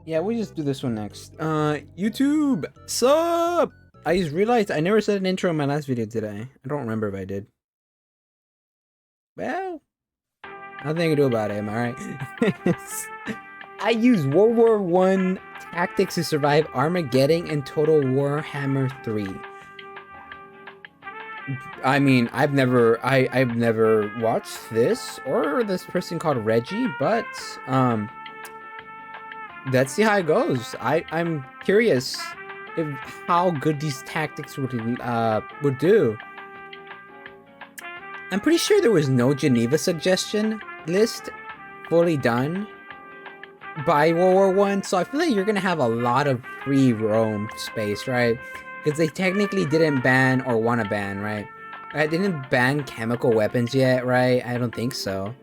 Yeah, we'll just do this one next. YouTube, sup? I just realized I never said an intro in my last video, did I? I don't remember if I did. Well, nothing to do about it, am I right? I use World War I tactics to survive Armageddon and Total Warhammer 3. I mean, I've never watched this or this person called Reggie, but let's see how it goes. I'm curious if how good these tactics would do. I'm pretty sure there was no Geneva suggestion list fully done by World War I, so I feel like you're gonna have a lot of free roam space, right? Because they technically didn't ban or want to ban, right? I didn't ban chemical weapons yet, right? I don't think so.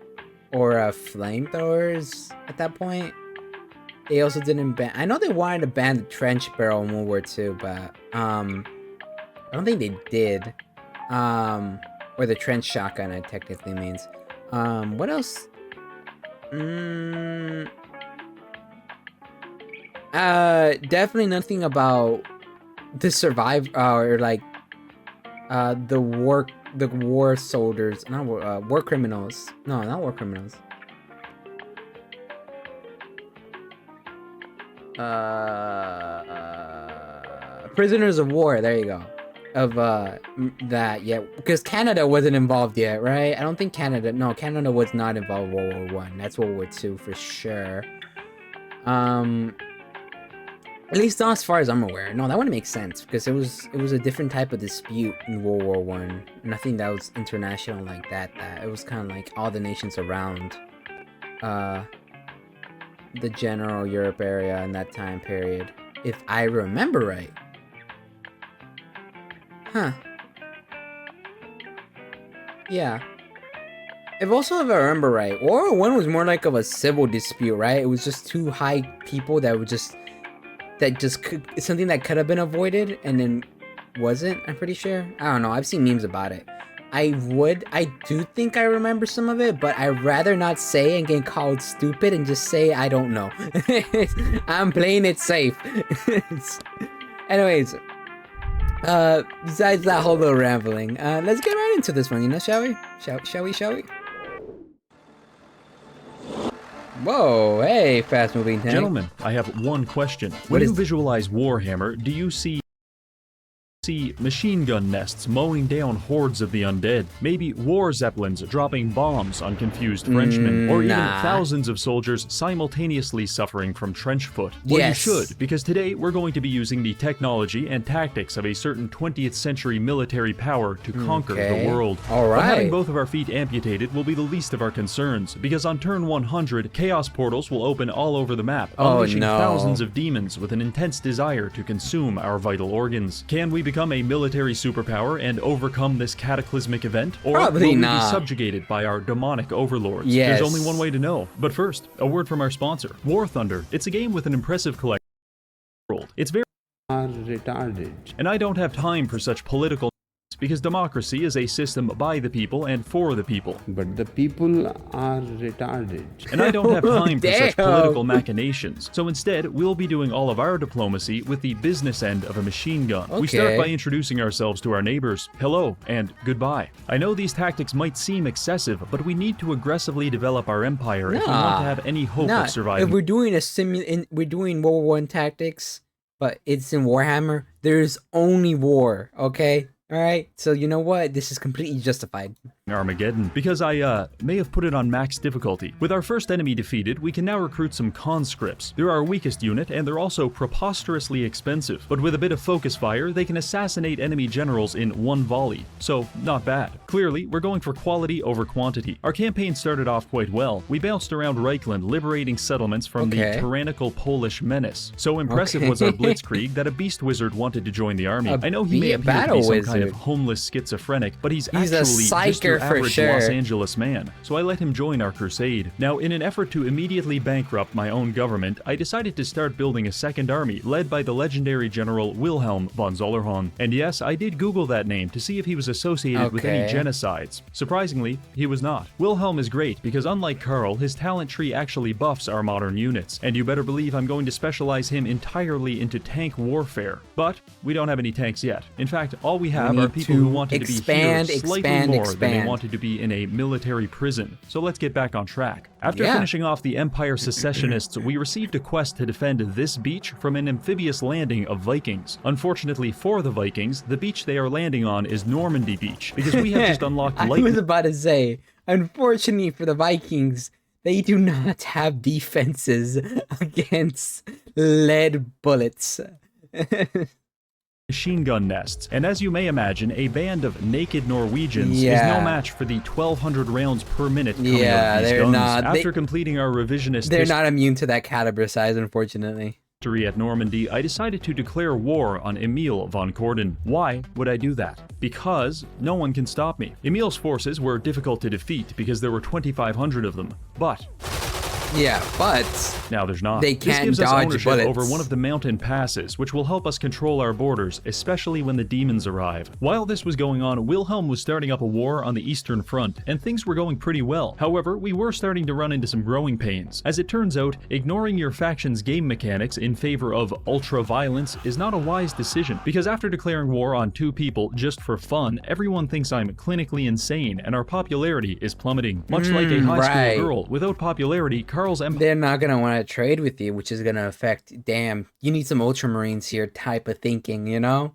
Or flamethrowers at that point. They also didn't ban. I know they wanted to ban the trench barrel in World War II, but I don't think they did. Or the trench shotgun, it technically means. What else? Definitely nothing about the or like the war soldiers, not war criminals. No, not war criminals. Prisoners of war, there you go. Of that, yeah, because Canada wasn't involved yet, right? I don't think Canada was not involved in World War I. That's World War II for sure. At least not as far as I'm aware. No, that wouldn't make sense because it was a different type of dispute in World War I. Nothing that was international like that. It was kind of like all the nations around the general Europe area in that time period, if I remember right. Huh. Yeah. If I remember right, World War I was more like of a civil dispute, right? It was just two high people that were something that could have been avoided and then wasn't, I'm pretty sure. I don't know, I've seen memes about it. I do think I remember some of it, but I'd rather not say and get called stupid and just say I don't know. I'm playing it safe. Anyways, besides that whole little rambling, let's get right into this one, shall we? Shall we? Whoa, hey, fast-moving tank. Gentlemen, I have one question. When you visualize Warhammer, do you see machine gun nests mowing down hordes of the undead, maybe war zeppelins dropping bombs on confused Frenchmen, or even thousands of soldiers simultaneously suffering from trench foot? Well, yes. You should, because today we're going to be using the technology and tactics of a certain 20th century military power to conquer the world. All right. But having both of our feet amputated will be the least of our concerns, because on turn 100, chaos portals will open all over the map, unleashing thousands of demons with an intense desire to consume our vital organs. Can we become a military superpower and overcome this cataclysmic event? Or will we be subjugated by our demonic overlords? Yes. There's only one way to know. But first, a word from our sponsor, War Thunder. It's a game with an impressive collection of world. It's very retarded. And I don't have time for such political because democracy is a system by the people and for the people. But the people are retarded. And I don't have time for such political machinations. So instead, we'll be doing all of our diplomacy with the business end of a machine gun. We start by introducing ourselves to our neighbors. Hello and goodbye. I know these tactics might seem excessive, but we need to aggressively develop our empire if we want to have any hope of surviving. If we're doing we're doing World War I tactics, but it's in Warhammer, there's only war, okay? Alright, so you know what? This is completely justified. Armageddon, because I may have put it on max difficulty. With our first enemy defeated, we can now recruit some conscripts. They're our weakest unit, and they're also preposterously expensive. But with a bit of focus fire, they can assassinate enemy generals in one volley. So, not bad. Clearly, we're going for quality over quantity. Our campaign started off quite well. We bounced around Reichland, liberating settlements from the tyrannical Polish menace. So impressive was our blitzkrieg that a beast wizard wanted to join the army. I know he may appear to be some kind of homeless schizophrenic, but he's actually a psyker your average sure. Los Angeles man, so I let him join our crusade. Now, in an effort to immediately bankrupt my own government, I decided to start building a second army led by the legendary General Wilhelm von Zollerhorn. And yes, I did Google that name to see if he was associated with any genocides. Surprisingly, he was not. Wilhelm is great because unlike Karl, his talent tree actually buffs our modern units, and you better believe I'm going to specialize him entirely into tank warfare. But we don't have any tanks yet. In fact, all we have are people who wanted to be here slightly more than they wanted to be in a military prison. So let's get back on track. After finishing off the Empire secessionists, we received a quest to defend this beach from an amphibious landing of Vikings. Unfortunately for the Vikings, the beach they are landing on is Normandy Beach, because we have just unlocked I was about to say, unfortunately for the Vikings, they do not have defenses against lead bullets. Machine gun nests, and as you may imagine, a band of naked Norwegians is no match for the 1,200 rounds per minute coming out of these guns. Not. After completing our revisionist they're not immune to that caliber size, unfortunately. History at Normandy, I decided to declare war on Emil von Corden. Why would I do that? Because no one can stop me. Emil's forces were difficult to defeat because there were 2,500 of them, but now there's not. They can't this gives us dodge ownership bullets over one of the mountain passes, which will help us control our borders, especially when the demons arrive. While this was going on, Wilhelm was starting up a war on the Eastern Front, and things were going pretty well. However, we were starting to run into some growing pains. As it turns out, ignoring your faction's game mechanics in favor of ultra-violence is not a wise decision, because after declaring war on 2 people just for fun, everyone thinks I'm clinically insane, and our popularity is plummeting. Much like a high school girl, without popularity, Karl's empire. They're not gonna want to trade with you, which is gonna affect, damn, you need some Ultramarines here type of thinking, you know?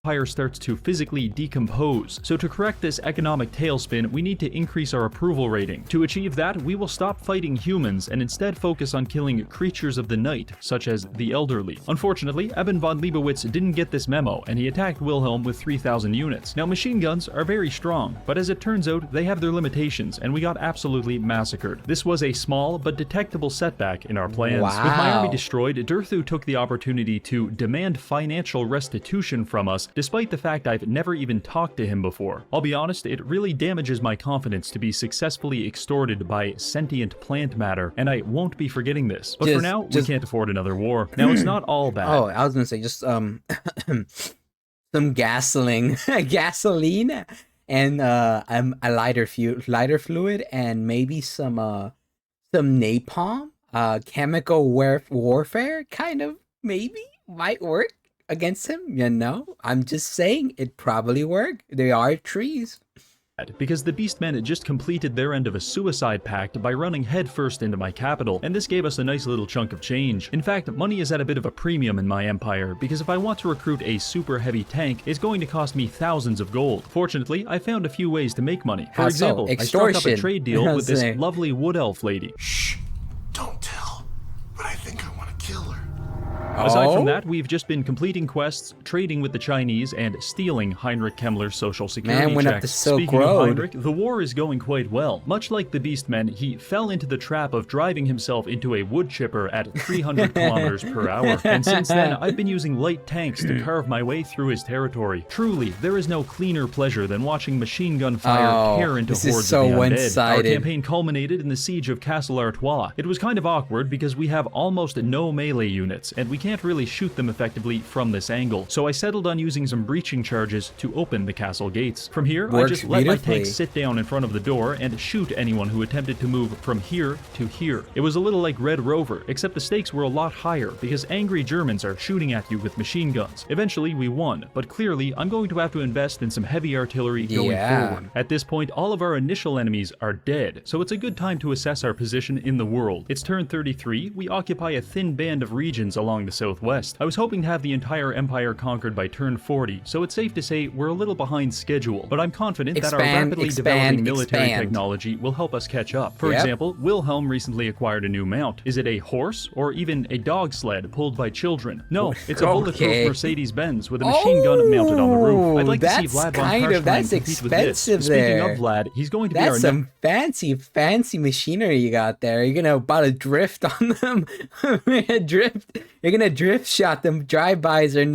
Empire starts to physically decompose. So to correct this economic tailspin, we need to increase our approval rating. To achieve that, we will stop fighting humans and instead focus on killing creatures of the night, such as the elderly. Unfortunately, Eben von Leibowitz didn't get this memo, and he attacked Wilhelm with 3,000 units. Now, machine guns are very strong, but as it turns out, they have their limitations, and we got absolutely massacred. This was a small but detectable setback in our plans. With my army destroyed, Durthu took the opportunity to demand financial restitution from us, despite the fact I've never even talked to him before. I'll be honest, it really damages my confidence to be successfully extorted by sentient plant matter, and I won't be forgetting this. But for now, we can't afford another war. Now, it's not all bad. Oh, I was gonna say, just, some gasoline, and, a lighter fluid, and maybe some napalm, chemical warfare, kind of, maybe, might work against him, you know? I'm just saying, it probably worked. They are trees. Because the Beastmen had just completed their end of a suicide pact by running headfirst into my capital, and this gave us a nice little chunk of change. In fact, money is at a bit of a premium in my empire, because if I want to recruit a super heavy tank, it's going to cost me thousands of gold. Fortunately, I found a few ways to make money. For example, I struck up a trade deal with this lovely wood elf lady. Shh, don't tell, but I think I want to kill her. Aside from that, we've just been completing quests, trading with the Chinese, and stealing Heinrich Kemmler's social security went check. up the Silk Speaking Road. of Heinrich, the war is going quite well. Much like the Beastmen, he fell into the trap of driving himself into a wood chipper at 300 kilometers per hour. And since then, I've been using light tanks to carve my way through his territory. Truly, there is no cleaner pleasure than watching machine gun fire tear into hordes of the undead. Our campaign culminated in the siege of Castle Artois. It was kind of awkward because we have almost no melee units, and we can't really shoot them effectively from this angle, so I settled on using some breaching charges to open the castle gates. From here, I just let my tanks sit down in front of the door and shoot anyone who attempted to move from here to here. It was a little like Red Rover, except the stakes were a lot higher because angry Germans are shooting at you with machine guns. Eventually, we won, but clearly, I'm going to have to invest in some heavy artillery going forward. At this point, all of our initial enemies are dead, so it's a good time to assess our position in the world. It's turn 33, we occupy a thin band of regions along the southwest. I was hoping to have the entire empire conquered by turn 40, so it's safe to say we're a little behind schedule, but I'm confident that our rapidly developing military technology will help us catch up. For example, Wilhelm recently acquired a new mount. Is it a horse or even a dog sled pulled by children? No, it's a bulletproof Mercedes-Benz with a machine gun mounted on the roof. I'd like to see Vlad von Karstein compete with this. Speaking of Vlad, he's going to be our That's some fancy machinery you got there. You're gonna about to drift on them. You're gonna drift shot them. Drive-bys have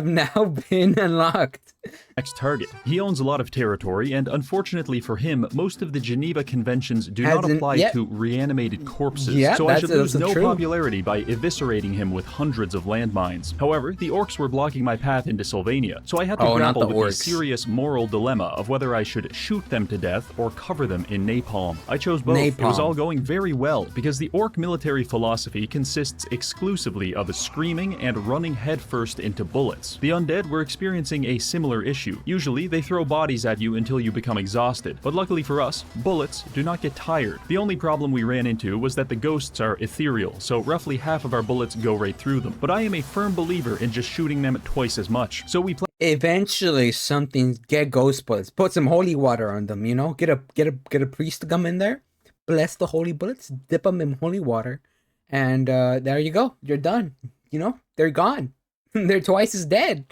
now been unlocked. next target. He owns a lot of territory, and unfortunately for him, most of the Geneva Conventions do not Hasn't apply yet. to reanimated corpses, Yeah, so I should lose that's no true. popularity by eviscerating him with hundreds of landmines. However, the orcs were blocking my path into Sylvania, so I had to Oh, not grapple the with orcs. the serious moral dilemma of whether I should shoot them to death or cover them in napalm. I chose both. It was Napalm. all going very well, because the orc military philosophy consists exclusively of screaming and running headfirst into bullets. The undead were experiencing a similar issue. Usually, they throw bodies at you until you become exhausted, but luckily for us, bullets do not get tired. The only problem we ran into was that the ghosts are ethereal, so roughly half of our bullets go right through them. But I am a firm believer in just shooting them twice as much, so we Eventually, get ghost bullets. Put some holy water on them. You know, get a priest to come in there, bless the holy bullets, dip them in holy water, and there you go. You're done. You know, they're gone. They're twice as dead.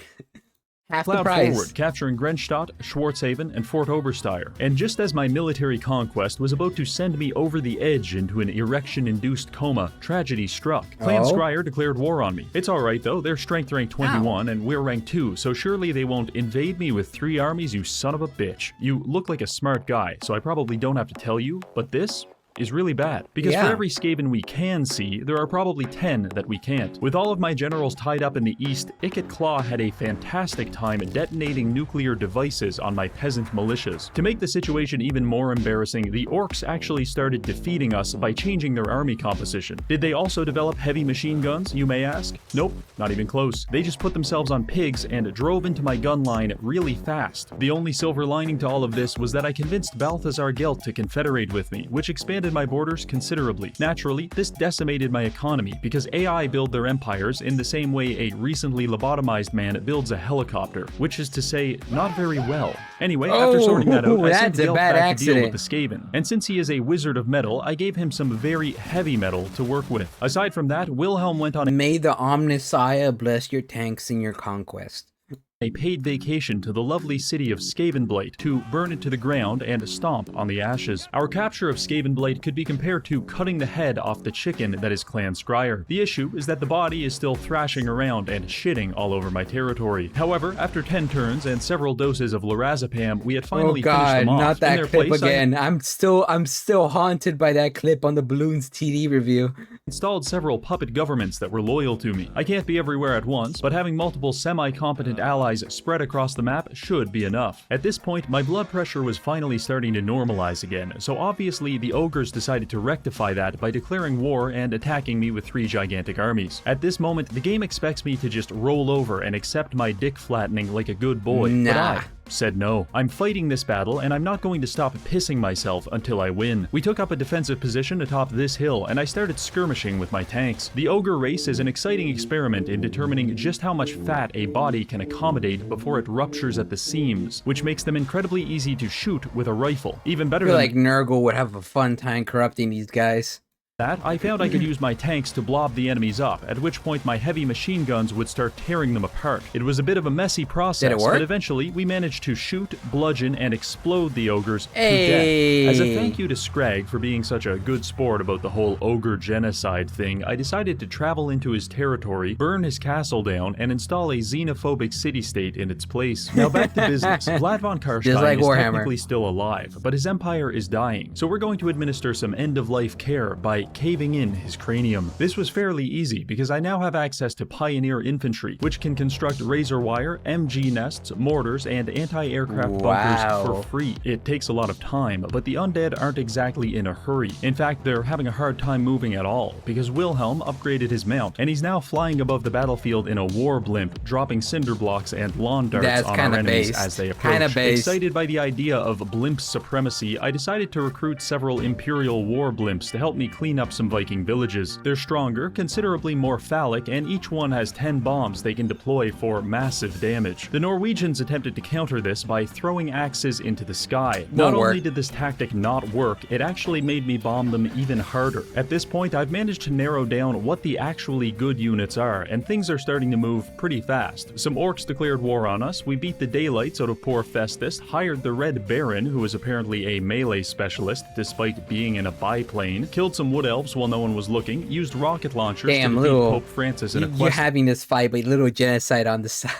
Half the plowed price. forward, capturing Grenstadt, Schwarzhaven, and Fort Obersteyr. And just as my military conquest was about to send me over the edge into an erection-induced coma, tragedy struck. Clan Oh? Scryer declared war on me. It's alright though, they're strength rank 21 and we're rank 2, so surely they won't invade me with 3 armies, you son of a bitch. You look like a smart guy, so I probably don't have to tell you, but this is really bad. Because Yeah. for every Skaven we can see, there are probably 10 that we can't. With all of my generals tied up in the east, Ikit Claw had a fantastic time detonating nuclear devices on my peasant militias. To make the situation even more embarrassing, the orcs actually started defeating us by changing their army composition. Did they also develop heavy machine guns, you may ask? Nope, not even close. They just put themselves on pigs and drove into my gun line really fast. The only silver lining to all of this was that I convinced Balthazar Gelt to confederate with me, which expanded my borders considerably. Naturally, this decimated my economy because AI build their empires in the same way a recently lobotomized man builds a helicopter, which is to say, not very well. Anyway, after sorting that out, I sent that's a Gelt bad back to deal accident. with the Skaven. And since he is a wizard of metal, I gave him some very heavy metal to work with. Aside from that, Wilhelm went on May the Omnissiah bless your tanks in your conquest. a paid vacation to the lovely city of Skavenblight to burn it to the ground and stomp on the ashes. Our capture of Skavenblight could be compared to cutting the head off the chicken that is Clan Scryer. The issue is that the body is still thrashing around and shitting all over my territory. However, after 10 turns and several doses of lorazepam, we had finally Oh God, finished them off. not In that their clip place, I again. I'm still haunted by that clip on the Balloons TD review. installed several puppet governments that were loyal to me. I can't be everywhere at once, but having multiple semi-competent allies spread across the map should be enough. At this point, my blood pressure was finally starting to normalize again, so obviously the ogres decided to rectify that by declaring war and attacking me with 3 gigantic armies. At this moment, the game expects me to just roll over and accept my dick flattening like a good boy, but Nah. I said no. I'm fighting this battle, and I'm not going to stop pissing myself until I win. We took up a defensive position atop this hill, and I started skirmishing with my tanks. The ogre race is an exciting experiment in determining just how much fat a body can accommodate before it ruptures at the seams, which makes them incredibly easy to shoot with a rifle. Even I better feel than like Nurgle would have a fun time corrupting these guys. that, I found I could use my tanks to blob the enemies up, at which point my heavy machine guns would start tearing them apart. It was a bit of a messy process, Did it work? but eventually we managed to shoot, bludgeon, and explode the ogres Hey. to death. As a thank you to Scrag for being such a good sport about the whole ogre genocide thing, I decided to travel into his territory, burn his castle down, and install a xenophobic city-state in its place. Now back to business. Vlad von Just Karstein like is Warhammer. technically still alive, but his empire is dying, so we're going to administer some end-of-life care by caving in his cranium. This was fairly easy because I now have access to Pioneer infantry, which can construct razor wire, MG nests, mortars, and anti-aircraft Wow. bunkers for free. It takes a lot of time, but the undead aren't exactly in a hurry. In fact, they're having a hard time moving at all, because Wilhelm upgraded his mount, and he's now flying above the battlefield in a war blimp, dropping cinder blocks and lawn darts That's on our kinda enemies based. as they approach. Kinda based. Excited by the idea of blimp supremacy, I decided to recruit several Imperial war blimps to help me clean up some Viking villages. They're stronger, considerably more phallic, and each one has 10 bombs they can deploy for massive damage. The Norwegians attempted to counter this by throwing axes into the sky. Not Won't work. only did this tactic not work, it actually made me bomb them even harder. At this point, I've managed to narrow down what the actually good units are, and things are starting to move pretty fast. Some orcs declared war on us, we beat the daylights out of poor Festus, hired the Red Baron, who was apparently a melee specialist despite being in a biplane, killed some wood elves while no one was looking, used rocket launchers Damn, to defeat little. Pope Francis in a You're quest having this fight, but little genocide on the side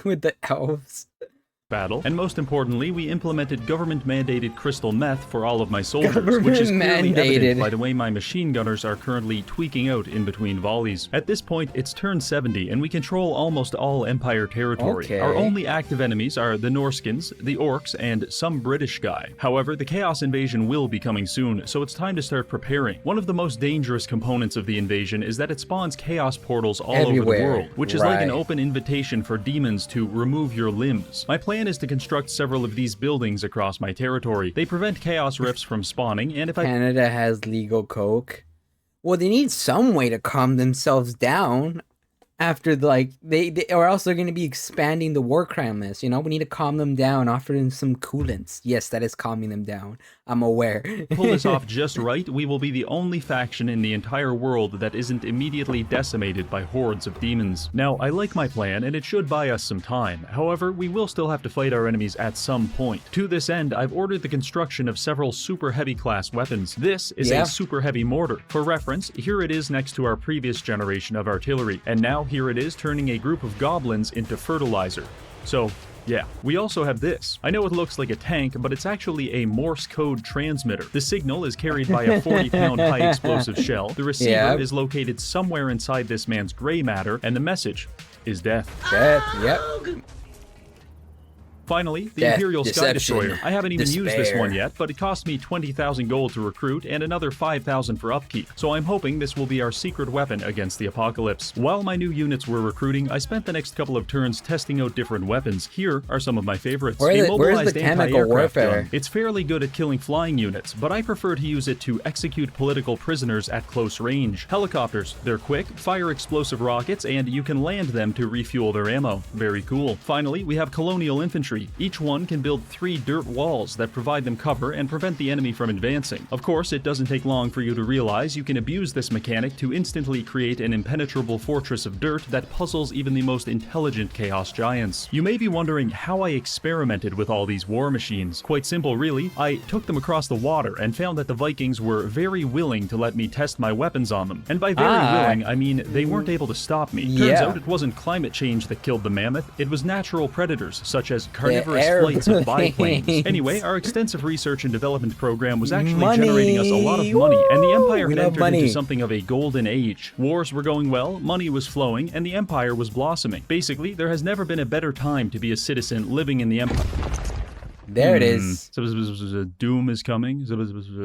with the elves. battle, and most importantly, we implemented government-mandated crystal meth for all of my soldiers, which is clearly evident by the way my machine gunners are currently tweaking out in between volleys. At this point, it's turn 70, and we control almost all Empire territory. Okay. Our only active enemies are the Norskins, the Orcs, and some British guy. However, the Chaos invasion will be coming soon, so it's time to start preparing. One of the most dangerous components of the invasion is that it spawns Chaos portals all over the world, which is like an open invitation for demons to remove your limbs. My plan is to construct several of these buildings across my territory. They prevent Chaos rifts from spawning, and if Canada has legal coke. Well, they need some way to calm themselves down after, like, they or else they're going to be expanding the war crime list, you know? We need to calm them down, offer them some coolants. Yes, that is calming them down. I'm aware. pull this off just right, we will be the only faction in the entire world that isn't immediately decimated by hordes of demons. Now, I like my plan, and it should buy us some time. However, we will still have to fight our enemies at some point. To this end, I've ordered the construction of several super heavy class weapons. This is a super heavy mortar. For reference, here it is next to our previous generation of artillery, and now here it is turning a group of goblins into fertilizer. So, yeah. We also have this. I know it looks like a tank, but it's actually a Morse code transmitter. The signal is carried by a 40-pound high-explosive shell. The receiver is located somewhere inside this man's gray matter, and the message is death. Death, yep. Finally, the Imperial Sky Destroyer. I haven't even used this one yet, but it cost me 20,000 gold to recruit and another 5,000 for upkeep, so I'm hoping this will be our secret weapon against the apocalypse. While my new units were recruiting, I spent the next couple of turns testing out different weapons. Here are some of my favorites. Where's the chemical warfare? Gun. It's fairly good at killing flying units, but I prefer to use it to execute political prisoners at close range. Helicopters. They're quick, fire explosive rockets, and you can land them to refuel their ammo. Very cool. Finally, we have colonial infantry. Each one can build 3 dirt walls that provide them cover and prevent the enemy from advancing. Of course, it doesn't take long for you to realize you can abuse this mechanic to instantly create an impenetrable fortress of dirt that puzzles even the most intelligent Chaos giants. You may be wondering how I experimented with all these war machines. Quite simple, really. I took them across the water and found that the Vikings were very willing to let me test my weapons on them. And by very willing, I mean they weren't able to stop me. Turns out it wasn't climate change that killed the mammoth, it was natural predators such as carnivorous flights of biplanes. Anyway, our extensive research and development program was actually generating us a lot of money, and the Empire had entered into something of a golden age. Wars were going well, money was flowing, and the Empire was blossoming. Basically, there has never been a better time to be a citizen living in the Empire. There it is. Doom is coming,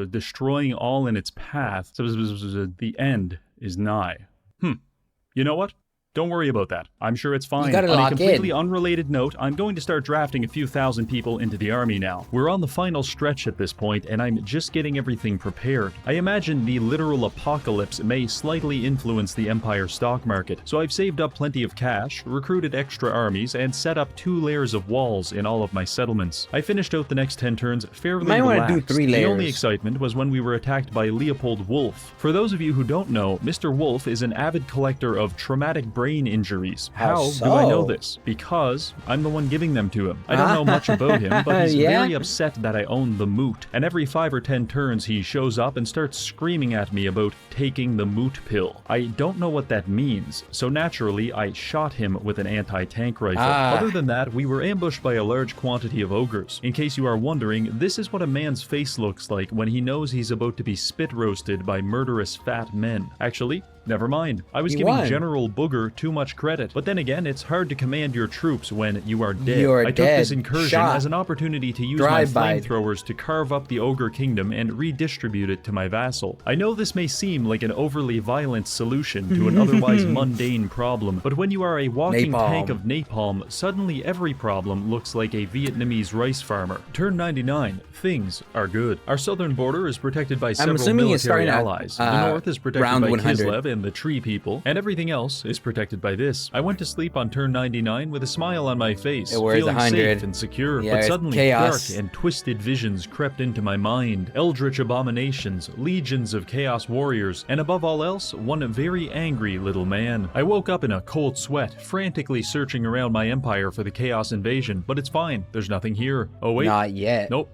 destroying all in its path. The end is nigh. You know what? Don't worry about that. I'm sure it's fine. On a completely unrelated note, I'm going to start drafting a few thousand people into the army now. We're on the final stretch at this point, and I'm just getting everything prepared. I imagine the literal apocalypse may slightly influence the Empire stock market, so I've saved up plenty of cash, recruited extra armies, and set up 2 layers of walls in all of my settlements. I finished out the next 10 turns fairly relaxed. The only excitement was when we were attacked by Leopold Wolf. For those of you who don't know, Mr. Wolf is an avid collector of traumatic brain injuries. How do I know this? Because I'm the one giving them to him. I don't know much about him, but he's very upset that I own the moot. And every 5 or 10 turns he shows up and starts screaming at me about taking the moot pill. I don't know what that means, so naturally I shot him with an anti-tank rifle. Other than that, we were ambushed by a large quantity of ogres. In case you are wondering, this is what a man's face looks like when he knows he's about to be spit roasted by murderous fat men. Actually, never mind. I was giving General Booger too much credit. But then again, it's hard to command your troops when you are dead. I took this incursion as an opportunity to use my flamethrowers to carve up the ogre kingdom and redistribute it to my vassal. I know this may seem like an overly violent solution to an otherwise mundane problem, but when you are a walking tank of napalm, suddenly every problem looks like a Vietnamese rice farmer. Turn 99. Things are good. Our southern border is protected by several military allies. The north is protected by Kislev and the Tree People, and everything else is protected by this. I went to sleep on turn 99 with a smile on my face, feeling safe and secure, but suddenly dark and twisted visions crept into my mind. Eldritch abominations, legions of chaos warriors, and above all else, one very angry little man. I woke up in a cold sweat, frantically searching around my empire for the chaos invasion, but it's fine, there's nothing here. Oh wait. Not yet. Nope.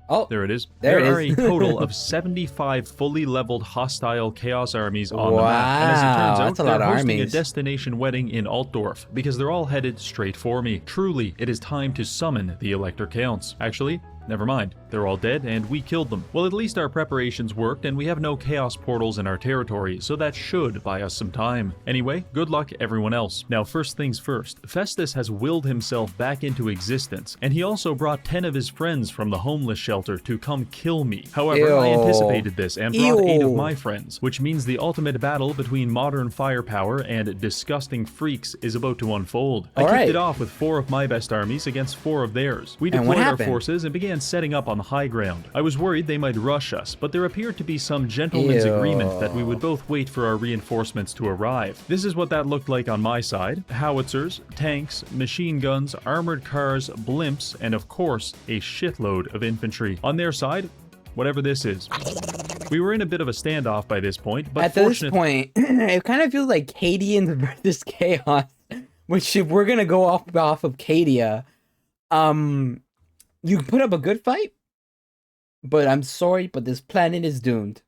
Oh, There it is. There it are is. a total of 75 fully leveled hostile Chaos armies on the Wow, map. And as it turns out, that's a lot they're of hosting armies. a destination wedding in Altdorf because they're all headed straight for me. Truly, it is time to summon the Elector Counts. Actually, never mind. They're all dead and we killed them. Well, at least our preparations worked and we have no chaos portals in our territory, so that should buy us some time. Anyway, good luck everyone else. Now, first things first, Festus has willed himself back into existence, and he also brought 10 of his friends from the homeless shelter to come kill me. However, I Ew. anticipated this and brought 8 of Ew. my friends, which means the ultimate battle between modern firepower and disgusting freaks is about to unfold. I Alright. kicked it off with 4 of my best armies against 4 of theirs. We And what deployed our happened? forces and began setting up on the high ground. I was worried they might rush us, but there appeared to be some gentleman's Ew. agreement that we would both wait for our reinforcements to arrive. This is what that looked like on my side: howitzers, tanks, machine guns, armored cars, blimps, and of course, a shitload of infantry. On their side, whatever this is. We were in a bit of a standoff by this point, but At this fortunately, point, it kind of feels like Cadians versus Chaos. Which, if we're gonna go off of Cadia, you put up a good fight, but I'm sorry, but this planet is doomed.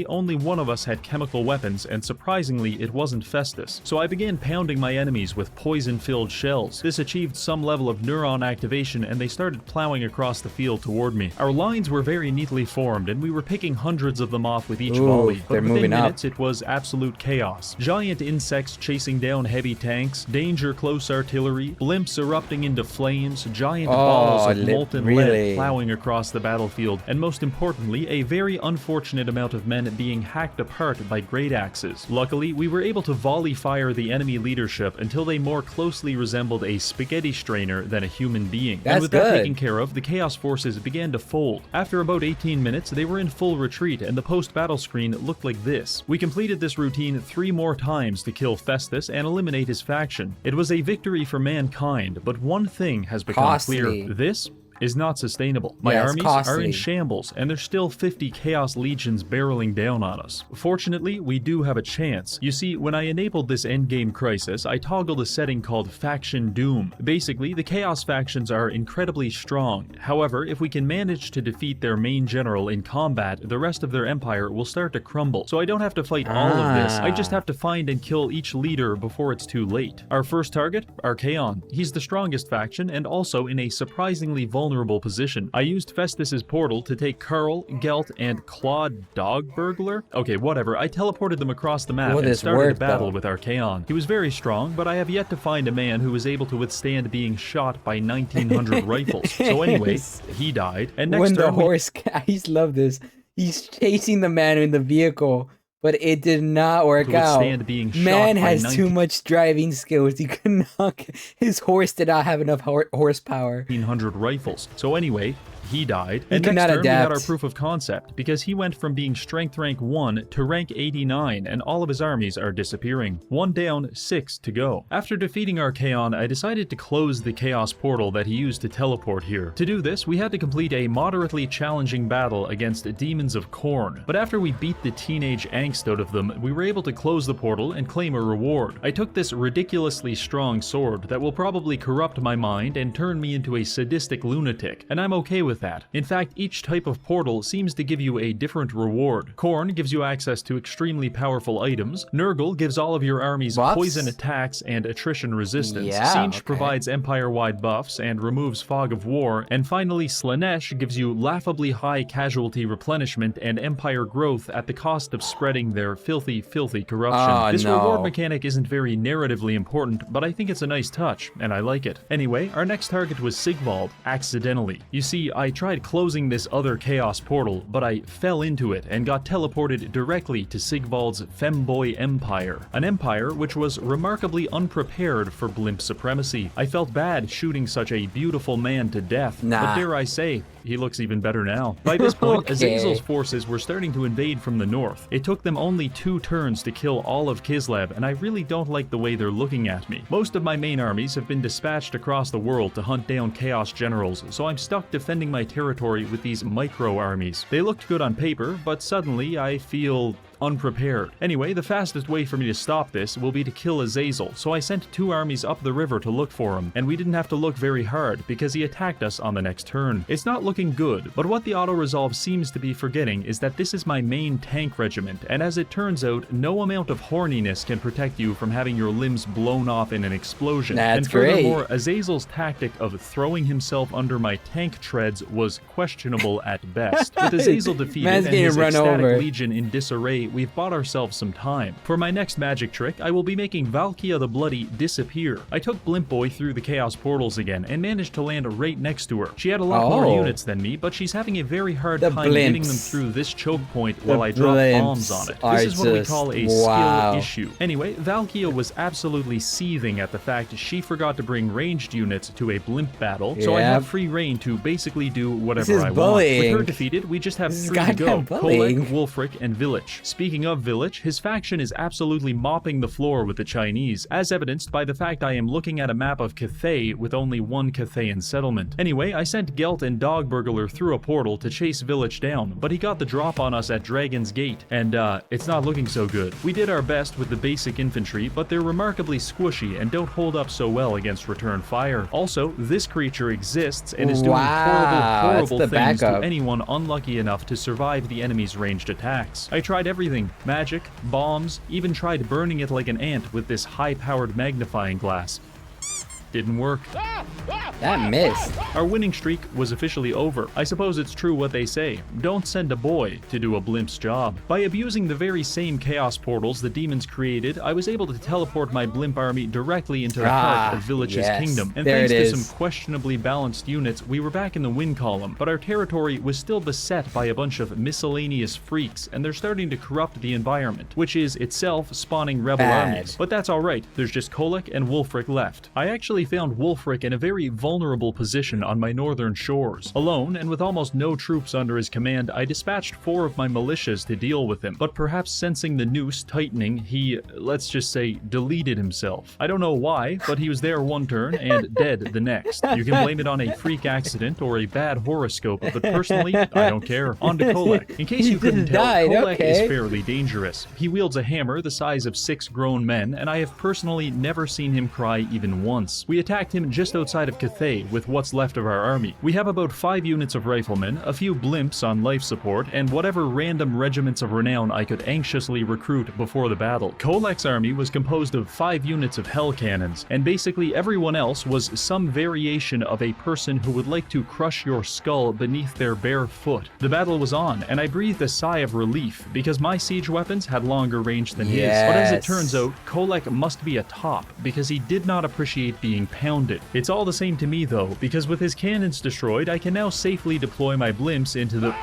only one of us had chemical weapons, and surprisingly, it wasn't Festus. So I began pounding my enemies with poison-filled shells. This achieved some level of neuron activation, and they started plowing across the field toward me. Our lines were very neatly formed, and we were picking hundreds of them off with each Ooh, volley. But they're within moving up. minutes, it was absolute chaos. Giant insects chasing down heavy tanks, danger close artillery, blimps erupting into flames, giant balls of molten really? lead plowing across the battlefield, and most importantly, a very unfortunate amount of men being hacked apart by great axes. Luckily, we were able to volley fire the enemy leadership until they more closely resembled a spaghetti strainer than a human being. That's and with that good. taken care of, the Chaos forces began to fold. After about 18 minutes, they were in full retreat, and the post-battle screen looked like this. We completed this routine 3 more times to kill Festus and eliminate his faction. It was a victory for mankind, but one thing has become Costly. clear. This is not sustainable. My Yeah, it's armies are costly. in shambles, and there's still 50 Chaos Legions barreling down on us. Fortunately, we do have a chance. You see, when I enabled this endgame crisis, I toggled a setting called Faction Doom. Basically, the Chaos factions are incredibly strong. However, if we can manage to defeat their main general in combat, the rest of their empire will start to crumble. So I don't have to fight all of this, I just have to find and kill each leader before it's too late. Our first target? Archaon. He's the strongest faction, and also in a surprisingly vulnerable position. I used Festus's portal to take Karl, Gelt, and Claude Dogburglar? Okay, whatever. I teleported them across the map Will and this started work, a battle though? with Archaon. He was very strong, but I have yet to find a man who was able to withstand being shot by 1900 rifles. So anyway, he died. And next When the turn, we horse, I just love this. He's chasing the man in the vehicle, but it did not work to out. withstand being shot Man by has 1900 too much driving skills. He could not. His horse did not have enough horsepower. rifles. So anyway, he died. He And could next not turn we had our adapt. proof of concept, because he went from being strength rank 1 to rank 89, and all of his armies are disappearing. 1 down, 6 to go. After defeating Archaon, I decided to close the Chaos portal that he used to teleport here. To do this, we had to complete a moderately challenging battle against Demons of Khorne. But after we beat the teenage angst out of them, we were able to close the portal and claim a reward. I took this ridiculously strong sword that will probably corrupt my mind and turn me into a sadistic lunatic, and I'm okay with that. In fact, each type of portal seems to give you a different reward. Khorne gives you access to extremely powerful items. Nurgle gives all of your armies Buffs? poison attacks and attrition resistance. Yeah, Siege okay. provides empire-wide buffs and removes fog of war. And finally, Slanesh gives you laughably high casualty replenishment and empire growth at the cost of spreading their filthy, filthy corruption. Oh, This no. reward mechanic isn't very narratively important, but I think it's a nice touch, and I like it. Anyway, our next target was Sigvald, accidentally. You see, I tried closing this other Chaos portal, but I fell into it and got teleported directly to Sigvald's femboy empire, an empire which was remarkably unprepared for blimp supremacy. I felt bad shooting such a beautiful man to death, but Nah. dare I say, he looks even better now. By this point, Okay. Azazel's forces were starting to invade from the north. It took them only 2 turns to kill all of Kislev, and I really don't like the way they're looking at me. Most of my main armies have been dispatched across the world to hunt down Chaos generals, so I'm stuck defending my territory with these micro armies. They looked good on paper, but suddenly I feel unprepared. Anyway, the fastest way for me to stop this will be to kill Azazel, so I sent 2 armies up the river to look for him, and we didn't have to look very hard because he attacked us on the next turn. It's not looking good, but what the auto-resolve seems to be forgetting is that this is my main tank regiment, and as it turns out, no amount of horniness can protect you from having your limbs blown off in an explosion. That's and furthermore, great. Azazel's tactic of throwing himself under my tank treads was questionable at best. With Azazel defeated Man's and getting his run ecstatic over. legion in disarray, we've bought ourselves some time. For my next magic trick, I will be making Valkia the Bloody disappear. I took Blimp Boy through the Chaos Portals again and managed to land right next to her. She had a lot more units than me, but she's having a very hard time getting them through this choke point while I drop bombs on it. This is what we call a skill issue. Anyway, Valkia was absolutely seething at the fact she forgot to bring ranged units to a Blimp battle, so I have free reign to basically do whatever I want. With her defeated, we just have 3 to go: Kolek, Wulfric, and Village. Speaking of Village, his faction is absolutely mopping the floor with the Chinese, as evidenced by the fact I am looking at a map of Cathay with only 1 Cathayan settlement. Anyway, I sent Gelt and Dog Burglar through a portal to chase Village down, but he got the drop on us at Dragon's Gate, and it's not looking so good. We did our best with the basic infantry, but they're remarkably squishy and don't hold up so well against return fire. Also, this creature exists and is doing horrible things to anyone unlucky enough to survive the enemy's ranged attacks. I tried everything: magic, bombs, even tried burning it like an ant with this high-powered magnifying glass. Didn't work. That missed. Our winning streak was officially over. I suppose it's true what they say: don't send a boy to do a blimp's job. By abusing the very same chaos portals the demons created, I was able to teleport my blimp army directly into the heart of Village's kingdom. And thanks to some questionably balanced units, we were back in the win column, but our territory was still beset by a bunch of miscellaneous freaks, and they're starting to corrupt the environment, which is itself spawning rebel armies. But that's alright, there's just Kolek and Wulfric left. I actually found Wulfric in a very vulnerable position on my northern shores. Alone, and with almost no troops under his command, I dispatched 4 of my militias to deal with him, but perhaps sensing the noose tightening, he, let's just say, deleted himself. I don't know why, but he was there one turn and dead the next. You can blame it on a freak accident or a bad horoscope, but personally, I don't care. On to Kolek. In case you couldn't tell, Kolek is fairly dangerous. He wields a hammer the size of 6 grown men, and I have personally never seen him cry even once. We attacked him just outside of Cathay with what's left of our army. We have about 5 units of riflemen, a few blimps on life support, and whatever random regiments of renown I could anxiously recruit before the battle. Kolek's army was composed of 5 units of hell cannons, and basically everyone else was some variation of a person who would like to crush your skull beneath their bare foot. The battle was on, and I breathed a sigh of relief, because my siege weapons had longer range than his. But as it turns out, Kolek must be a top, because he did not appreciate being pounded. It's all the same to me though, because with his cannons destroyed, I can now safely deploy my blimps into the...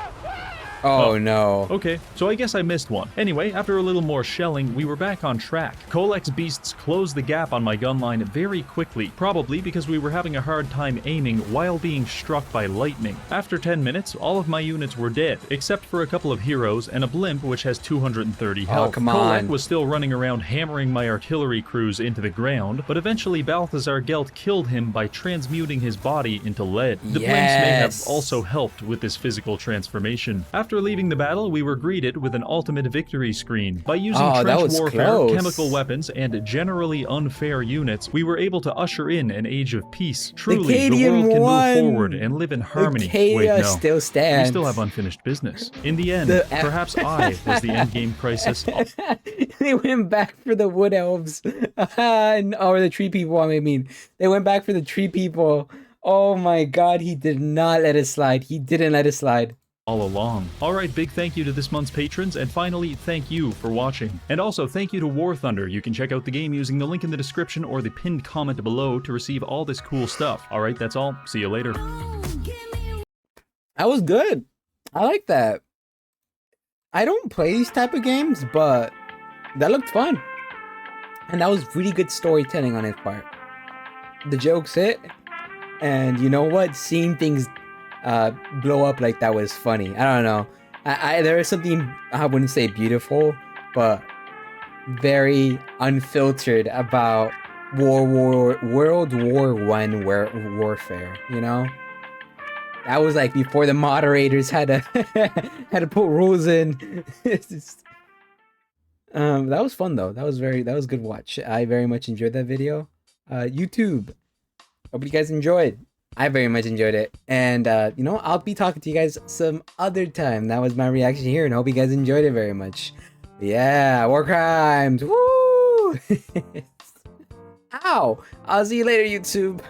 Oh no. Okay, so I guess I missed one. Anyway, after a little more shelling, we were back on track. Kolek's beasts closed the gap on my gun line very quickly, probably because we were having a hard time aiming while being struck by lightning. After 10 minutes, all of my units were dead, except for a couple of heroes and a blimp which has 230 health. Oh, come on. Kolek was still running around hammering my artillery crews into the ground, but eventually Balthazar Gelt killed him by transmuting his body into lead. The blimps may have also helped with this physical transformation. After leaving the battle, we were greeted with an ultimate victory screen. By using trench warfare, chemical weapons, and generally unfair units, we were able to usher in an age of peace. Truly, the world can move forward and live in harmony. Wait, no. Still stands. We still have unfinished business. In the end, perhaps I was the endgame crisis. They went back for the wood elves. Or the tree people, I mean. They went back for the tree people. Oh my god, he did not let it slide. He didn't let it slide. All along. Alright, big thank you to this month's patrons, and finally, thank you for watching. And also, thank you to War Thunder. You can check out the game using the link in the description or the pinned comment below to receive all this cool stuff. Alright, that's all. See you later. That was good. I like that. I don't play these type of games, but that looked fun. And that was really good storytelling on his part. The jokes hit, and you know what? Seeing things blow up like that was funny. I don't know. There is something, I wouldn't say beautiful, but very unfiltered about World War I warfare, you know? That was like before the moderators had to had to put rules in. It's just, That was fun though. That was a good watch. I very much enjoyed that video. YouTube. Hope you guys enjoyed. I very much enjoyed it. And you know, I'll be talking to you guys some other time. That was my reaction here, and I hope you guys enjoyed it very much. Yeah, war crimes. Woo! Ow! I'll see you later, YouTube.